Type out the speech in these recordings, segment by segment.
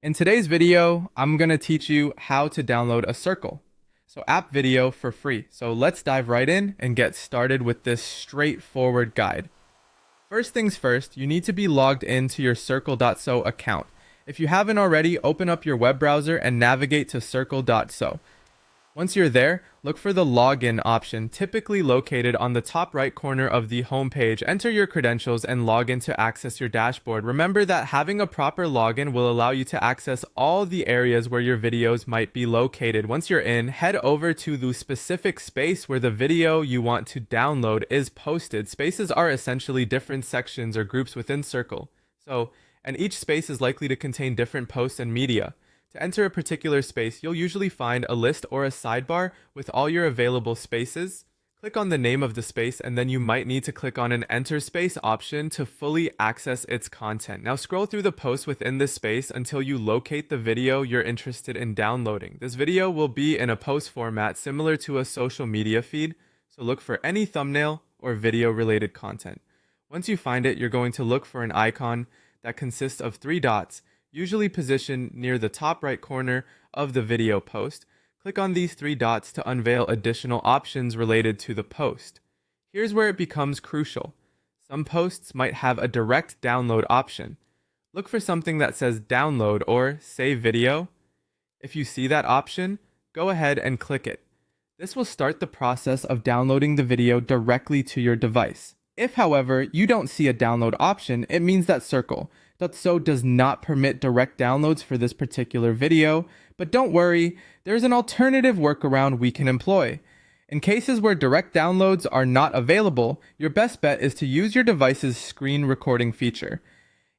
In today's video, I'm going to teach you how to download a Circle. So app video for free. So let's dive right in and get started with this straightforward guide. First things first, you need to be logged into your Circle.so account. If you haven't already, open up your web browser and navigate to Circle.so. Once you're there, look for the login option, typically located on the top right corner of the home page. Enter your credentials and log in to access your dashboard. Remember that having a proper login will allow you to access all the areas where your videos might be located. Once you're in, head over to the specific space where the video you want to download is posted. Spaces are essentially different sections or groups within Circle. And each space is likely to contain different posts and media. To enter a particular space, you'll usually find a list or a sidebar with all your available spaces. Click on the name of the space, and then you might need to click on an Enter Space option to fully access its content. Now scroll through the posts within this space until you locate the video you're interested in downloading. This video will be in a post format similar to a social media feed, so look for any thumbnail or video-related content. Once you find it, you're going to look for an icon that consists of 3 dots, usually positioned near the top right corner of the video post. Click on these 3 dots to unveil additional options related to the post. Here's where it becomes crucial. Some posts might have a direct download option. Look for something that says download or save video. If you see that option, go ahead and click it. This will start the process of downloading the video directly to your device. If, however, you don't see a download option, it means that Circle.so does not permit direct downloads for this particular video, but don't worry, there's an alternative workaround we can employ. In cases where direct downloads are not available, your best bet is to use your device's screen recording feature.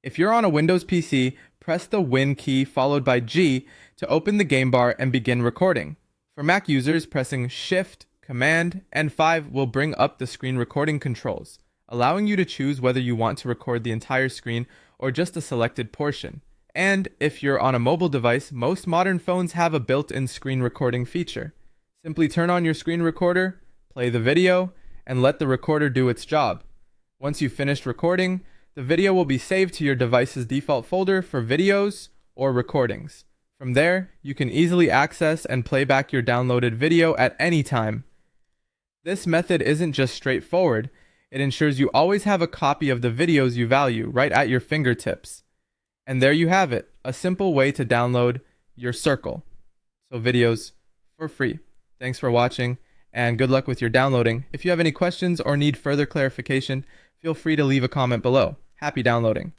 If you're on a Windows PC, press the Win key followed by G to open the game bar and begin recording. For Mac users, pressing Shift, Command, and 5 will bring up the screen recording controls, allowing you to choose whether you want to record the entire screen or just a selected portion. And if you're on a mobile device, most modern phones have a built-in screen recording feature. Simply turn on your screen recorder, play the video, and let the recorder do its job. Once you've finished recording, the video will be saved to your device's default folder for videos or recordings. From there, you can easily access and play back your downloaded video at any time. This method isn't just straightforward. It ensures you always have a copy of the videos you value right at your fingertips. And there you have it, a simple way to download your Circle. So videos for free. Thanks for watching, and good luck with your downloading. If you have any questions or need further clarification, feel free to leave a comment below. Happy downloading.